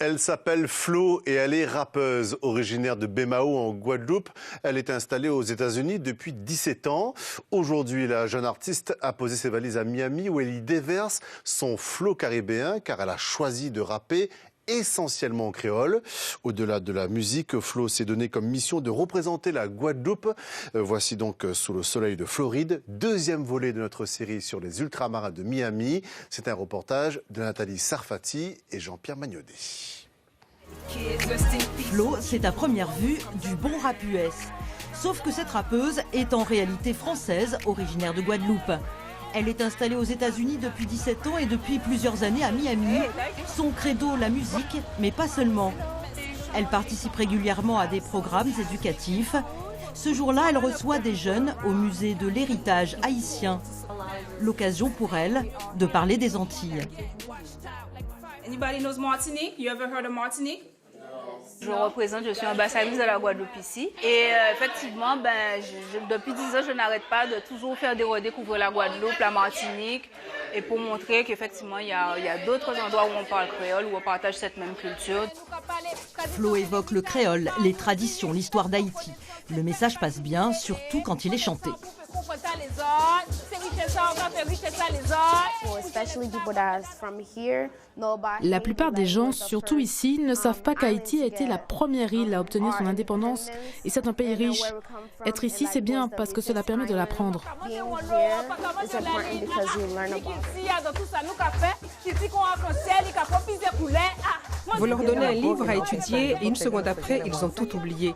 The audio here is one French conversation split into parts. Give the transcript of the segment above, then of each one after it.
Elle s'appelle Flo et elle est rappeuse. Originaire de Bémao en Guadeloupe, elle est installée aux États-Unis depuis 17 ans. Aujourd'hui, la jeune artiste a posé ses valises à Miami où elle y déverse son flow caribéen car elle a choisi de rapper essentiellement en créole. Au-delà de la musique, Flo s'est donné comme mission de représenter la Guadeloupe. Voici donc Sous le soleil de Floride, deuxième volet de notre série sur les ultramarins de Miami. C'est un reportage de Nathalie Sarfati et Jean-Pierre Magnodet. Flo, c'est à première vue du bon rap US. Sauf que cette rappeuse est en réalité française, originaire de Guadeloupe. Elle est installée aux États-Unis depuis 17 ans et depuis plusieurs années à Miami. Son credo, la musique, mais pas seulement. Elle participe régulièrement à des programmes éducatifs. Ce jour-là, elle reçoit des jeunes au musée de l'héritage haïtien. L'occasion pour elle de parler des Antilles. Anybody knows Martinique? You ever heard of Martinique? Je suis ambassadrice de la Guadeloupe ici. Et effectivement, depuis 10 ans, je n'arrête pas de toujours faire redécouvrir la Guadeloupe, la Martinique, et pour montrer qu'effectivement, il y a d'autres endroits où on parle créole, où on partage cette même culture. Flo évoque le créole, les traditions, l'histoire d'Haïti. Le message passe bien, surtout quand il est chanté. La plupart des gens, surtout ici, ne savent pas qu'Haïti a été la première île à obtenir son indépendance et c'est un pays riche. Être ici, c'est bien parce que cela permet de l'apprendre. Vous leur donnez un livre à étudier et une seconde après, ils ont tout oublié.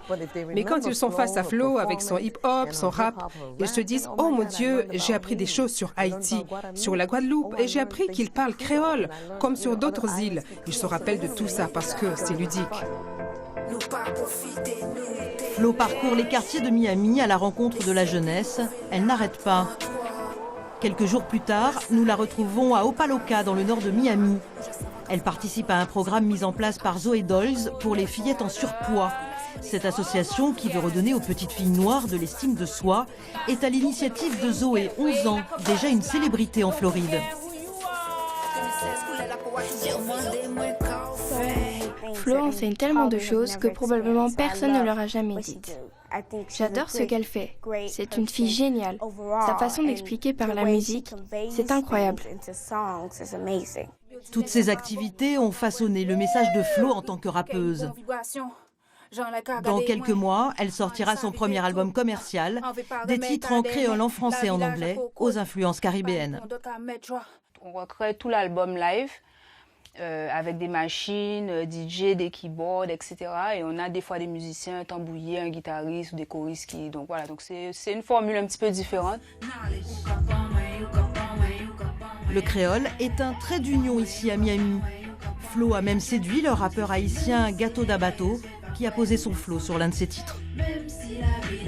Mais quand ils sont face à Flo avec son hip-hop, son rap, ils se disent « Oh mon Dieu, j'ai appris des choses sur Haïti, sur la Guadeloupe et j'ai appris qu'ils parlent créole, comme sur d'autres îles. » Ils se rappellent de tout ça parce que c'est ludique. Flo parcourt les quartiers de Miami à la rencontre de la jeunesse. Elle n'arrête pas. Quelques jours plus tard, nous la retrouvons à Opaloka, dans le nord de Miami. Elle participe à un programme mis en place par Zoé Dolls pour les fillettes en surpoids. Cette association, qui veut redonner aux petites filles noires de l'estime de soi, est à l'initiative de Zoé, 11 ans, déjà une célébrité en Floride. Flo enseigne tellement de choses que probablement personne ne leur a jamais dites. J'adore ce qu'elle fait. C'est une fille géniale. Sa façon d'expliquer par la musique, c'est incroyable. Toutes ces activités ont façonné le message de Flo en tant que rappeuse. Dans quelques mois, elle sortira son premier album commercial, des titres en créole, en français et en anglais, aux influences caribéennes. On recrée tout l'album live avec des machines, DJ, des keyboards, etc. Et on a des fois des musiciens, un tambouiller, un guitariste ou des choristes qui... Donc voilà, donc c'est une formule un petit peu différente. Le créole est un trait d'union ici à Miami. Flo a même séduit le rappeur haïtien Gato d'Abato, qui a posé son flow sur l'un de ses titres. Même si la vie